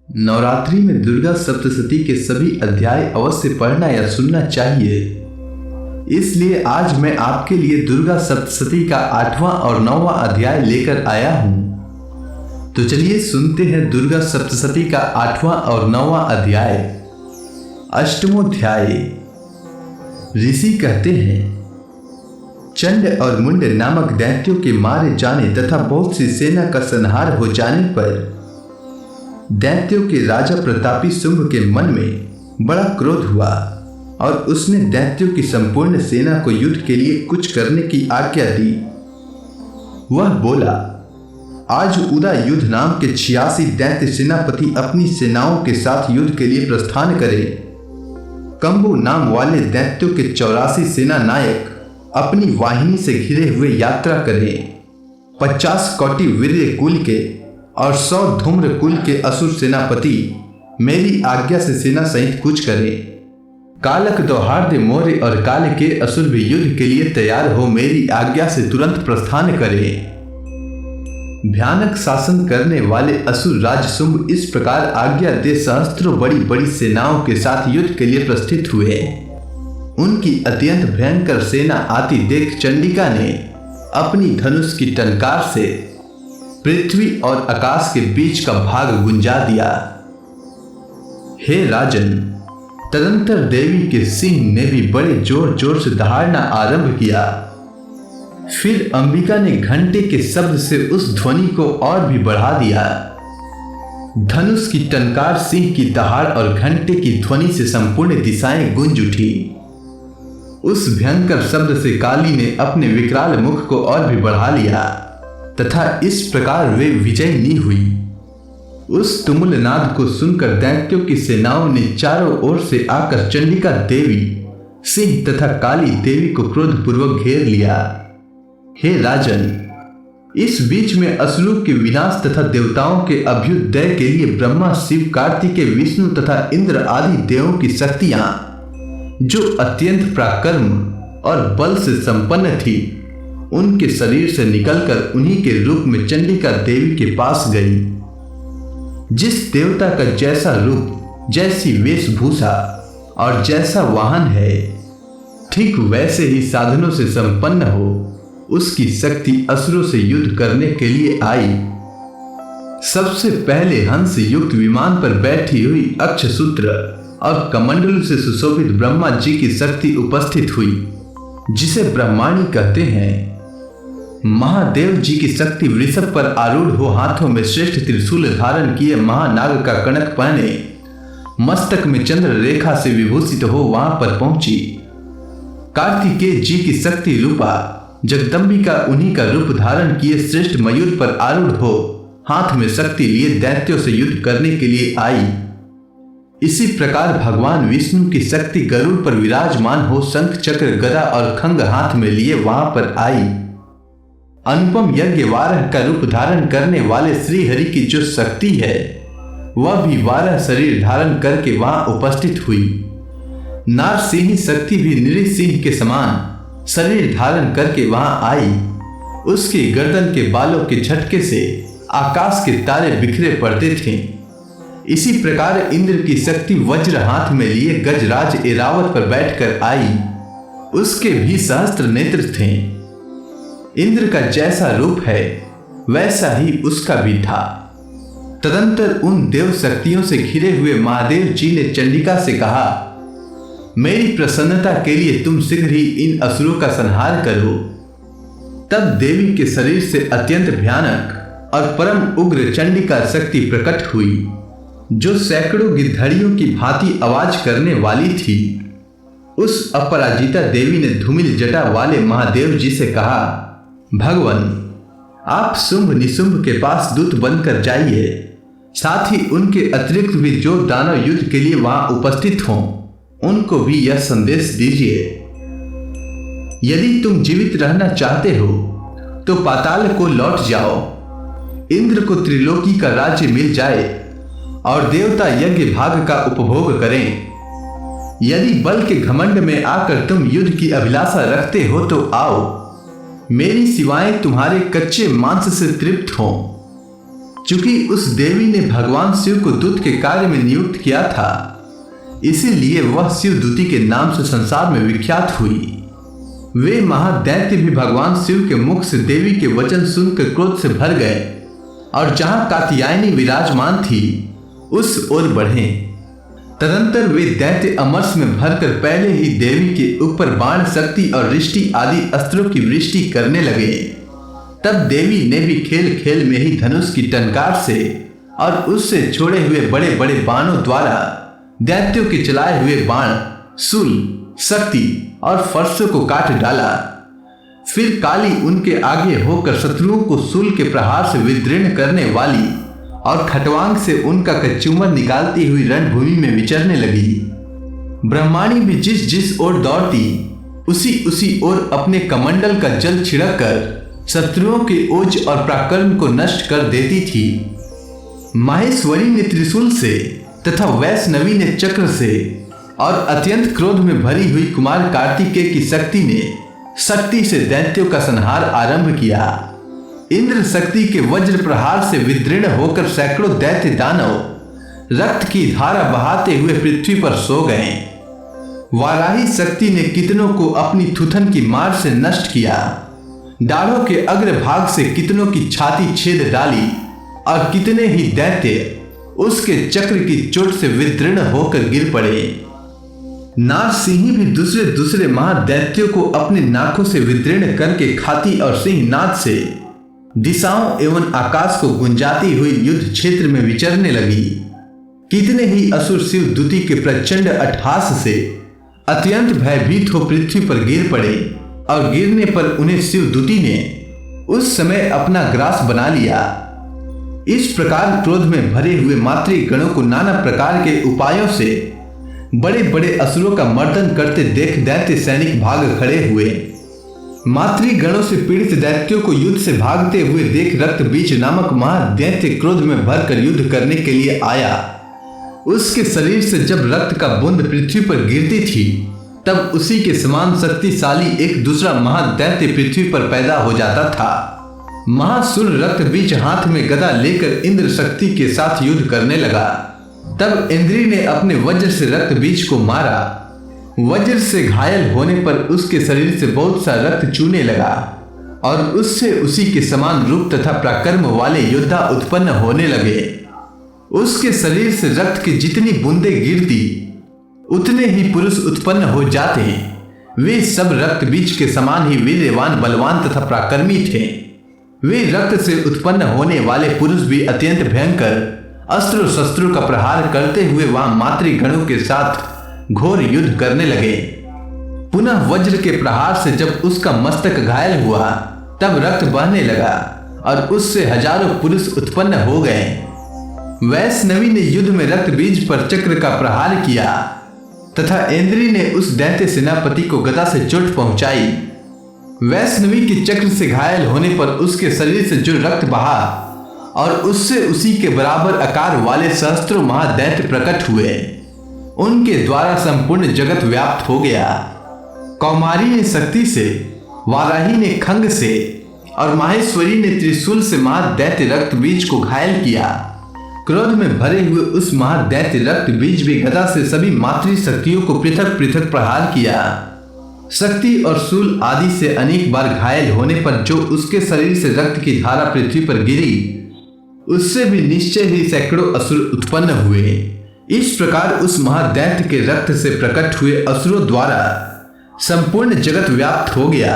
नवरात्रि में दुर्गा सप्तशती के सभी अध्याय अवश्य पढ़ना या सुनना चाहिए। इसलिए आज मैं आपके लिए दुर्गा सप्तशती का 8वां और 9वां अध्याय लेकर आया हूं। तो चलिए सुनते हैं दुर्गा सप्तशती का 8वां और 9वां अध्याय। अष्टमोध्याय। ऋषि कहते हैं, चंड और मुंड नामक दैत्यों के मारे जाने तथा बहुत सी सेना का संहार हो जाने पर दैत्यों के राजा प्रतापी शुंभ के मन में बड़ा क्रोध हुआ और उसने दैत्यों की संपूर्ण सेना को युद्ध के लिए कुछ करने की आज्ञा दी। वह बोला, आज उदय युद्ध नाम के 86 दैत्य सेनापति अपनी सेनाओं के साथ युद्ध के लिए प्रस्थान करें। कंबु नाम वाले दैत्यों के 84 सेना नायक अपनी वाहिनी से घिरे हुए यात्रा करें। 50 कोटि वीर्य कुल के और 100 धूम्र कुल के असुर सेनापति मेरी आज्ञा से सेना सहित कूच करें। कालक दौहार्द मौर्य और काल के असुर भी युद्ध के लिए तैयार हो मेरी आज्ञा से तुरंत प्रस्थान करें। भयानक शासन करने वाले असुर राज शुंभ इस प्रकार आज्ञा दे सहस्त्रों बड़ी बड़ी सेनाओं के साथ युद्ध के लिए प्रस्थित हुए। उनकी अत्यंत भयंकर सेना आती देख चंडिका ने अपनी धनुष की टंकार से पृथ्वी और आकाश के बीच का भाग गुंजा दिया। हे राजन, तदंतर देवी के सिंह ने भी बड़े जोर जोर से दहाड़ना आरंभ किया। फिर अंबिका ने घंटे के शब्द से उस ध्वनि को और भी बढ़ा दिया। धनुष की टंकार, सिंह की दहाड़ और घंटे की ध्वनि से संपूर्ण दिशाएं गूंज उठी। उस भयंकर शब्द से काली ने अपने विकराल मुख को और भी बढ़ा लिया तथा इस प्रकार वे विजयी हुई। उस तुमुल नाद को सुनकर दैत्यों की सेनाओं ने चारों ओर से आकर चंडिका देवी, सिंह तथा काली देवी को क्रोधपूर्वक घेर लिया। हे राजन, इस बीच में असुरों के विनाश तथा देवताओं के अभ्युदय के लिए ब्रह्मा, शिव, कार्तिकेय, विष्णु तथा इंद्र आदि देवों की शक्तियां, जो अत्यंत पराक्रम और बल से संपन्न थी, उनके शरीर से निकलकर उन्हीं के रूप में चंडिका देवी के पास गई। जिस देवता का जैसा रूप, जैसी वेशभूषा और जैसा वाहन है, ठीक वैसे ही साधनों से संपन्न हो, उसकी शक्ति असुरों से युद्ध करने के लिए आई। सबसे पहले हंस युक्त विमान पर बैठी हुई अक्षसूत्र और कमंडल से सुशोभित ब्रह्मा जी की शक्ति उपस्थित हुई, जिसे ब्रह्माणी कहते हैं। महादेव जी की शक्ति वृषभ पर आरूढ़ हो, हाथों में श्रेष्ठ त्रिशूल धारण किए, महानाग का कणक पहने, मस्तक में चंद्र रेखा से विभूषित हो वहां पर पहुंची। कार्तिकेय जी की शक्ति रूपा जगदम्बिका उन्हीं का रूप धारण किए श्रेष्ठ मयूर पर आरूढ़ हो, हाथ में शक्ति लिए दैत्यों से युद्ध करने के लिए आई। इसी प्रकार भगवान विष्णु की शक्ति गरुड़ पर विराजमान हो, शंख चक्र गदा और खंग हाथ में लिए वहां पर आई। अनुपम यज्ञ वारह का रूप धारण करने वाले श्री हरि की जो शक्ति है, वह भी वारह शरीर धारण करके वहां उपस्थित हुई। नारसिंह शक्ति भी नृसिंह के समान शरीर धारण करके वहां आई। उसके गर्दन के बालों के झटके से आकाश के तारे बिखरे पड़ते थे। इसी प्रकार इंद्र की शक्ति वज्र हाथ में लिए गजराज एरावत पर बैठकर आई। उसके भी सहस्त्र नेत्र थे। इंद्र का जैसा रूप है, वैसा ही उसका भी था। तदंतर उन देव शक्तियों से घिरे हुए महादेव जी ने चंडिका से कहा, मेरी प्रसन्नता के लिए तुम शीघ्र ही इन असुरों का संहार करो। तब देवी के शरीर से अत्यंत भयानक और परम उग्र चंडिका शक्ति प्रकट हुई, जो सैकड़ों गिद्धड़ियों की भांति आवाज करने वाली थी। उस अपराजिता देवी ने धूमिल जटा वाले महादेव जी से कहा, भगवान, आप शुंभ निशुंभ के पास दूत बनकर जाइए। साथ ही उनके अतिरिक्त भी जो दानव युद्ध के लिए वहां उपस्थित हों, उनको भी यह संदेश दीजिए। यदि तुम जीवित रहना चाहते हो तो पाताल को लौट जाओ। इंद्र को त्रिलोकी का राज्य मिल जाए और देवता यज्ञ भाग का उपभोग करें। यदि बल के घमंड में आकर तुम युद्ध की अभिलाषा रखते हो तो आओ, मेरी सिवाय तुम्हारे कच्चे मांस से तृप्त हो। चूंकि उस देवी ने भगवान शिव को दूत के कार्य में नियुक्त किया था, इसीलिए वह शिवदूती के नाम से संसार में विख्यात हुई। वे महादैत्य भी भगवान शिव के मुख से देवी के वचन सुनकर क्रोध से भर गए और जहां कात्यायनी विराजमान थी उस ओर बढ़े। तदंतर वे दैत्य अमरस में भरकर पहले ही देवी के ऊपर बाण, शक्ति और रिष्टि आदि अस्त्रों की वृष्टि करने लगे। तब देवी ने भी खेल खेल में ही धनुष की टंकार से और उससे छोड़े हुए बड़े बड़े बाणों द्वारा दैत्यों के चलाए हुए बाण, शूल, शक्ति और फरसों को काट डाला। फिर काली उनके आगे होकर शत्रुओं को शूल के प्रहार से विदीर्ण करने वाली और खटवांग से उनका कचूमर निकालती हुई रणभूमि में विचरने लगी। ब्रह्माणी भी जिस जिस ओर दौड़ती उसी उसी ओर अपने कमंडल का जल छिड़क कर शत्रुओं के ओज और पराक्रम को नष्ट कर देती थी। माहेश्वरी ने त्रिशूल से तथा वैष्णवी ने चक्र से और अत्यंत क्रोध में भरी हुई कुमार कार्तिकेय की शक्ति से दैत्यों का संहार आरंभ किया। इंद्र शक्ति के वज्र प्रहार से विदीर्ण होकर सैकड़ों दैत्य दानव रक्त की धारा बहाते हुए पृथ्वी पर सो गए। वाराही शक्ति ने कितनों को अपनी थुथन की मार से नष्ट किया। दाढ़ों के अग्रभाग से कितनों की छाती छेद डाली और कितने ही दैत्य उसके चक्र की चोट से विदीर्ण होकर गिर पड़े। नारसिंही भी दूसरे दूसरे महादैत्यों को अपने नाकों से विदीर्ण करके खाती और सिंहनाद से दिशाओं एवं आकाश को गुंजाती हुई युद्ध क्षेत्र में विचरने लगी। कितने ही असुर शिवदूती के प्रचंड अट्टहास से अत्यंत भयभीत हो पृथ्वी पर गिर पड़े और गिरने पर उन्हें शिवदूती ने उस समय अपना ग्रास बना लिया। इस प्रकार क्रोध में भरे हुए मातृगणों को नाना प्रकार के उपायों से बड़े बड़े असुरों का मर्दन करते देख दैत्य सैनिक भाग खड़े हुए। मातृगणों से पीड़ित दैत्यों को युद्ध से भागते हुए देख रक्तबीज नामक महादैत्य क्रोध में भरकर युद्ध करने के लिए आया। उसके शरीर से जब रक्त का बूंद पृथ्वी पर गिरती थी तब उसी के समान शक्तिशाली एक दूसरा महादैत्य पृथ्वी पर पैदा हो जाता था। महासुर रक्तबीज हाथ में गदा लेकर इंद्र शक्ति के साथ युद्ध करने लगा। तब इंद्री ने अपने वज्र से रक्तबीज को मारा। वज्र से घायल होने पर उसके शरीर से बहुत सा रक्त चूने लगा और उससे उसी के समान रूप तथा पराक्रम वाले योद्धा उत्पन्न होने लगे। उसके शरीर से रक्त की जितनी बूंदें गिरती उतने ही पुरुष उत्पन्न हो जाते। वे सब रक्तबीज के समान ही वीर्यवान, बलवान तथा पराक्रमी थे। वे रक्त से उत्पन्न होने वाले पुरुष भी अत्यंत भयंकर अस्त्र शस्त्रों का प्रहार करते हुए वहां मातृगणों के साथ घोर युद्ध करने लगे। पुनः वज्र के प्रहार से जब उसका मस्तक घायल हुआ तब रक्त बहने लगा और उससे हजारों पुरुष उत्पन्न हो गए। वैष्णवी ने युद्ध में रक्तबीज पर चक्र का प्रहार किया तथा इंद्री ने उस दैत्य सेनापति को गदा से चोट पहुंचाई। वैष्णवी के चक्र से घायल होने पर उसके शरीर से जो रक्त बहा और उससे उसी के बराबर आकार वाले सहस्त्रों महादैत्य प्रकट हुए। उनके द्वारा संपूर्ण जगत व्याप्त हो गया। कौमारी ने शक्ति से, वाराही ने खंग से और माहेश्वरी ने त्रिशूल से महादैत्य रक्तबीज को घायल किया। क्रोध में भरे हुए उस महादैत्य रक्तबीज भी गदा से सभी मातृ शक्तियों को पृथक पृथक प्रहार किया। शक्ति और शूल आदि से अनेक बार घायल होने पर जो उसके शरीर से रक्त की धारा पृथ्वी पर गिरी उससे भी निश्चय ही सैकड़ों असुर उत्पन्न हुए। इस प्रकार उस महादैत्य के रक्त से प्रकट हुए असुरों द्वारा संपूर्ण जगत व्याप्त हो गया।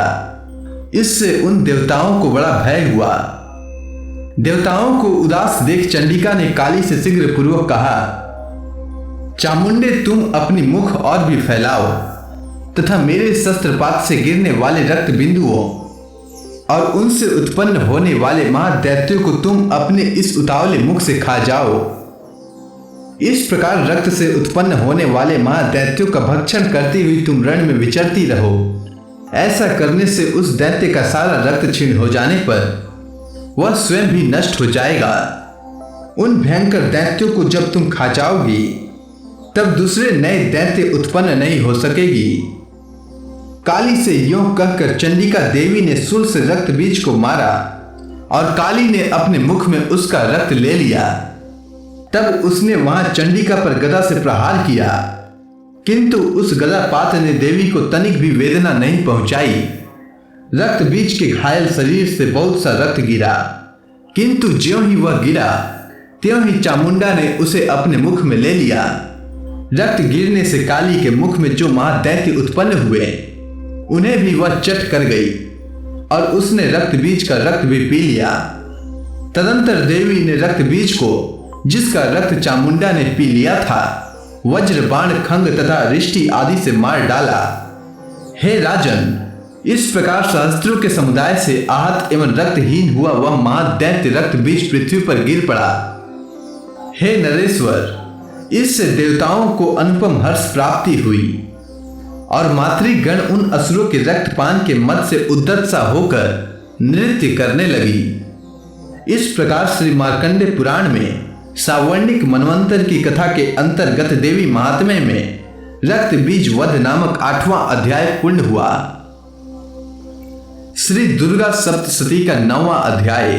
इससे उन देवताओं को बड़ा भय हुआ। देवताओं को उदास देख चंडिका ने काली से शीघ्र पूर्वक कहा, चामुंडे तुम अपनी मुख और भी फैलाओ तथा मेरे शस्त्रपात से गिरने वाले रक्त बिंदुओं और उनसे उत्पन्न होने वाले महादैत्यों को तुम अपने इस उतावले मुख से खा जाओ। इस प्रकार रक्त से उत्पन्न होने वाले महादैत्यों का भक्षण करती हुई तुम रण में विचरती रहो। ऐसा करने से उस दैत्य का सारा रक्त क्षीण हो जाने पर वह स्वयं भी नष्ट हो जाएगा। उन भयंकर दैत्यों को जब तुम खा जाओगी तब दूसरे नए दैत्य उत्पन्न नहीं हो सकेगी। काली से यों कहकर चंडिका देवी ने शूल से रक्त बीज को मारा। और काली ने अपने मुख में उसका रक्त ले लिया। तब उसने वहां चंडिका पर गदा से प्रहार किया, किंतु उस गदापात ने देवी को तनिक भी वेदना नहीं पहुंचाई। रक्त बीज के घायल शरीर से बहुत सा रक्त गिरा, किंतु ज्यों ही वह गिरा त्यों ही चामुंडा ने उसे अपने मुख में ले लिया। रक्त गिरने से काली के मुख में जो महादैत्य उत्पन्न हुए उन्हें भी वह चट कर गई और उसने रक्त बीज का रक्त भी पी लिया। तदंतर देवी ने रक्त बीज को, जिसका रक्त चामुंडा ने पी लिया था, वज्र, बाण, खंग तथा रिष्टि आदि से मार डाला। हे राजन, इस प्रकार सहस्त्रों के समुदाय से आहत एवं रक्तहीन हुआ वह महादैत्य रक्त बीज पृथ्वी पर गिर पड़ा। हे नरेश्वर, इससे देवताओं को अनुपम हर्ष प्राप्ति हुई और मातृगण उन असुरों के रक्तपान के मद से उद्दत सा होकर नृत्य करने लगी। इस प्रकार श्री मार्कंडे पुराण में सावर्णिक मनवंतर की कथा के अंतर्गत देवी महात्म्य में रक्त बीज वध नामक 8वां अध्याय पूर्ण हुआ। श्री दुर्गा सप्तशती का 9वां अध्याय।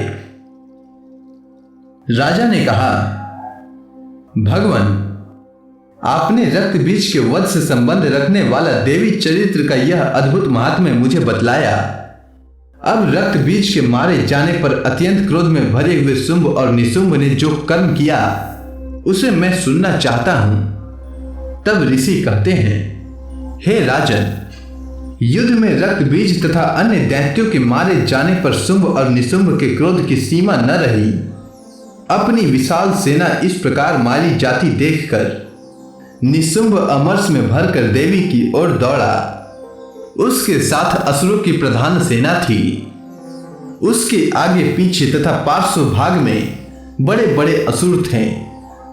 राजा ने कहा, भगवान, आपने रक्त बीज के वध से संबंध रखने वाला देवी चरित्र का यह अद्भुत महात्म्य मुझे बतलाया। अब रक्त बीज के मारे जाने पर अत्यंत क्रोध में भरे हुए शुंभ और निशुंभ ने जो कर्म किया उसे मैं सुनना चाहता हूं। तब ऋषि कहते हैं, हे राजन, युद्ध में रक्त बीज तथा अन्य दैत्यों के मारे जाने पर शुंभ और निशुंभ के क्रोध की सीमा न रही। अपनी विशाल सेना इस प्रकार मारी जाती देखकर निशुंभ अमरस में भरकर देवी की ओर दौड़ा। उसके साथ असुरों की प्रधान सेना थी। उसके आगे पीछे तथा पार्श्व भाग में बड़े बड़े असुर थे,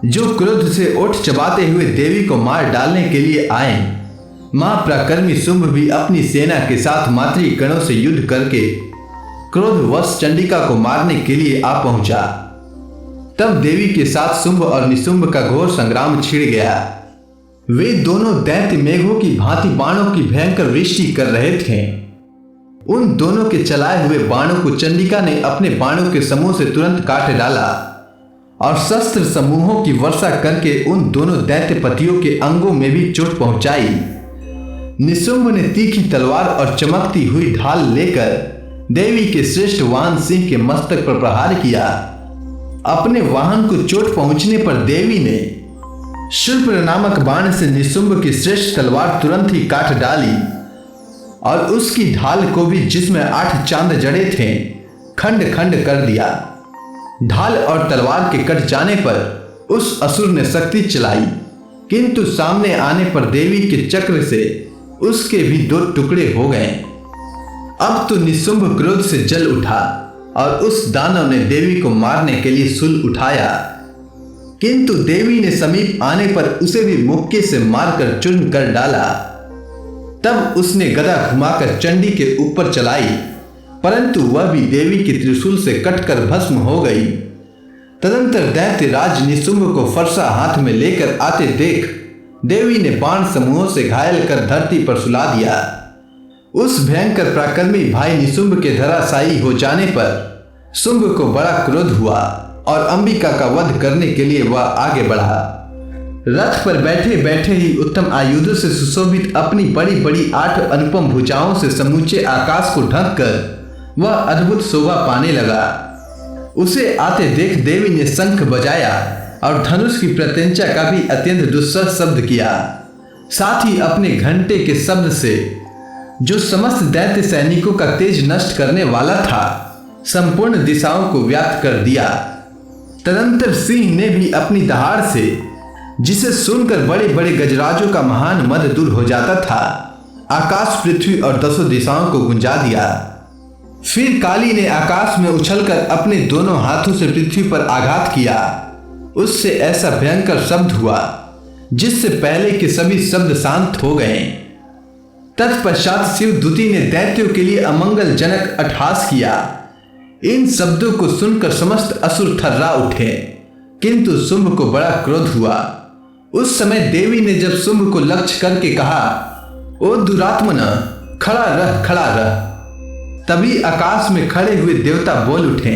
जो क्रोध से ओठ चबाते हुए देवी को मार डालने के लिए आए। महापराक्रमी शुंभ भी अपनी सेना के साथ मातृगणों से युद्ध करके क्रोधवश चंडिका को मारने के लिए आ पहुंचा। तब देवी के साथ शुंभ और निशुंभ का घोर संग्राम छिड़ गया। वे दोनों दैत्य मेघों की भांति बाणों की भयंकर वृष्टि कर रहे थे। उन दोनों के चलाए हुए बाणों को चंडिका ने अपने बाणों के समूह से तुरंत काट डाला और शस्त्र समूहों की वर्षा करके उन दोनों दैत्यपतियों के अंगों में भी चोट पहुंचाई। निशुंभ ने तीखी तलवार और चमकती हुई ढाल लेकर देवी के श्रेष्ठ वाहन सिंह के मस्तक पर प्रहार किया। अपने वाहन को चोट पहुंचने पर देवी ने शूर्प नामक बाण से निशुंभ की श्रेष्ठ तलवार तुरंत ही काट डाली और उसकी ढाल को भी, जिसमें 8 चांद जड़े थे, खंड खंड कर दिया। ढाल और तलवार के कट जाने पर उस असुर ने शक्ति चलाई, किंतु सामने आने पर देवी के चक्र से उसके भी 2 टुकड़े हो गए। अब तो निशुंभ क्रोध से जल उठा और उस दानव ने देवी को मारने के लिए शूल उठाया, किंतु देवी ने समीप आने पर उसे भी मुक्के से मारकर चूर्ण कर डाला। तब उसने गदा घुमाकर चंडी के ऊपर चलाई, परंतु वह भी देवी के त्रिशूल से कटकर भस्म हो गई। तदंतर दैत्य राज निशुंभ को फरसा हाथ में लेकर आते देख देवी ने बाण समूहों से घायल कर धरती पर सुला दिया। उस भयंकर पराक्रमी भाई निशुंभ के धराशायी हो जाने पर शुंभ को बड़ा क्रोध हुआ और अंबिका का वध करने के लिए वह आगे बढ़ा। रथ पर बैठे बैठे ही उत्तम आयुधों से सुशोभित अपनी बड़ी बड़ी 8 अनुपम भुजाओं से समूचे आकाश को ढककर वह अद्भुत शोभा पाने लगा। उसे आते देख देवी ने शंख बजाया और धनुष की प्रत्यंचा का भी अत्यंत दुस्सह शब्द किया। साथ ही अपने घंटे के शब्द से, जो समस्त दैत्य सैनिकों का तेज नष्ट करने वाला था, संपूर्ण दिशाओं को व्याप्त कर दिया। तदंतर सिंह ने भी अपनी दहाड़ से, जिसे सुनकर बड़े बड़े गजराजों का महान मद दूर हो जाता था, आकाश, पृथ्वी और 10 दिशाओं को गुंजा दिया। फिर काली ने आकाश में उछलकर अपने दोनों हाथों से पृथ्वी पर आघात किया। उससे ऐसा भयंकर शब्द हुआ जिससे पहले के सभी शब्द शांत हो गए। तत्पश्चात शिवदूती ने दैत्यों के लिए अमंगलजनक अट्टहास किया। इन शब्दों को सुनकर समस्त असुर थर्रा उठे, किंतु शुंभ को बड़ा क्रोध हुआ। उस समय देवी ने जब शुंभ को लक्ष्य करके कहा, ओ दुरात्मन, खड़ा रह, खड़ा रह। तभी आकाश में खड़े हुए देवता बोल उठे,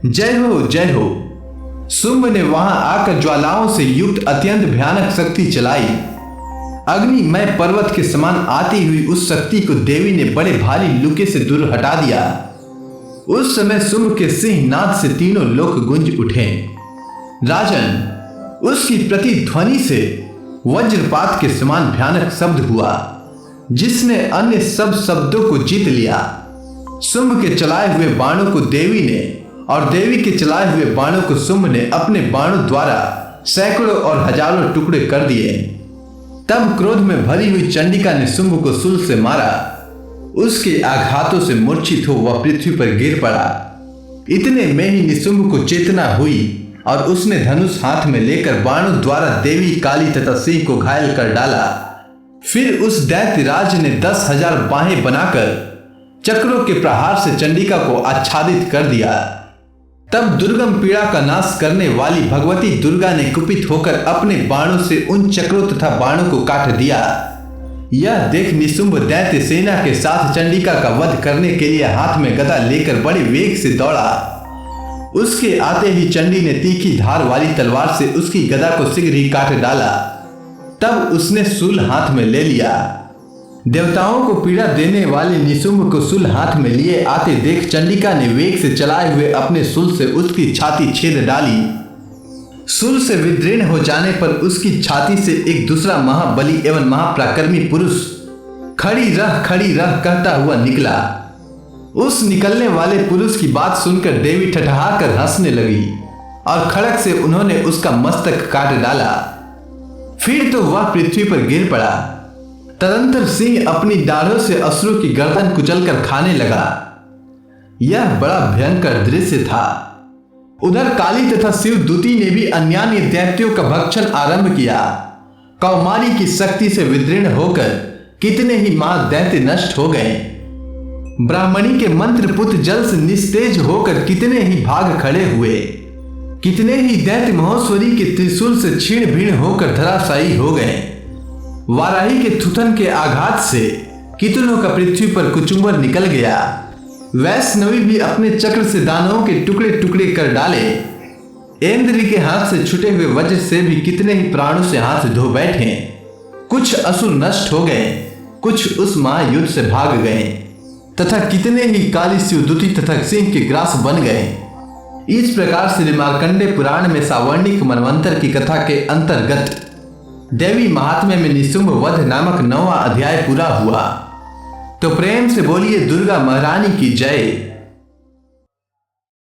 जय हो जय हो। शुंभ ने वहां आकर ज्वालाओं से युक्त अत्यंत भयानक शक्ति चलाई। अग्निमय पर्वत के समान आती हुई उस शक्ति को देवी ने बड़े भारी लुके से दूर हटा दिया। उस समय शुंभ के सिंहनाद से तीनों लोक गूंज उठे। राजन, उसकी प्रतिध्वनि से वज्रपात के समान भयानक शब्द हुआ, जिसने अन्य सब शब्दों को जीत लिया। शुंभ के चलाए हुए बाणों को देवी ने और देवी के चलाए हुए बाणों को शुंभ ने अपने बाणों द्वारा सैकड़ों और हजारों टुकड़े कर दिए। तब क्रोध में भरी हुई चंडिका ने शुंभ को शूल से मारा। उसके आघातों से मूर्छित हो वह पृथ्वी पर गिर पड़ा। इतने में ही निशुंभ को चेतना हुई और उसने धनुष हाथ में लेकर बाणों द्वारा देवी काली तथा सिंह को घायल कर डाला। फिर उस दैत्यराज ने 10,000 बाहें बनाकर चक्रों के प्रहार से चंडिका को आच्छादित कर दिया। तब दुर्गम पीड़ा का नाश करने वाली भगवती दुर्गा ने कुपित होकर अपने बाणों से उन चक्रों तथा बाणों को काट दिया। यह देख निशुंभ दैत्य सेना के साथ चंडिका का वध करने के लिए हाथ में गदा लेकर बड़े वेग से दौड़ा। उसके आते ही चंडी ने तीखी धार वाली तलवार से उसकी गदा को शीघ्र ही काट डाला। तब उसने शूल हाथ में ले लिया। देवताओं को पीड़ा देने वाले निशुंभ को शूल हाथ में लिए आते देख चंडिका ने वेग से चलाए हुए अपने शूल से उसकी छाती छेद डाली। शूल से विदीर्ण हो जाने पर उसकी छाती से एक दूसरा महाबली एवं महापराक्रमी पुरुष खड़ी रह कहता हुआ निकला। उस निकलने वाले पुरुष की बात सुनकर देवी ठठहा कर हंसने लगी और खड़क से उन्होंने उसका मस्तक काट डाला। फिर तो वह पृथ्वी पर गिर पड़ा। तदंतर सिंह अपनी दाढ़ों से असुर की गर्दन कुचलकर खाने लगा। यह बड़ा भयंकर दृश्य था। उधर काली तथा शिवदूती ने भी अन्यान्य दैत्यों का भक्षण आरंभ किया। कौमारी की शक्ति से विदीर्ण होकर कितने ही महादैत्य नष्ट हो गए। ब्राह्मणी के मंत्र पुत्र जल से निस्तेज होकर कितने ही भाग खड़े हुए। कितने ही दैत्य महोश्वरी के त्रिशूल से छीण भीण होकर धराशायी हो गए। वाराही के थुथन के आघात से कितनों का पृथ्वी पर कुचुम्बर निकल गया। वैष्णवी भी अपने चक्र से दानवों के टुकड़े टुकड़े कर डाले। इंद्र के हाथ से छुटे हुए वज्र से भी कितने ही प्राणों से हाथ धो बैठे। कुछ असुर नष्ट हो गए, कुछ उस महायुद्ध से भाग गए तथा कितने ही काली शिवदूती तथा सिंह के ग्रास बन गए। इस प्रकार से मार्कंडेय पुराण में सावर्णिक मनवंतर की कथा के अंतर्गत देवी महात्म्य में निशुंभ वध नामक 9वां अध्याय पूरा हुआ। तो प्रेम से बोलिए दुर्गा महारानी की जय।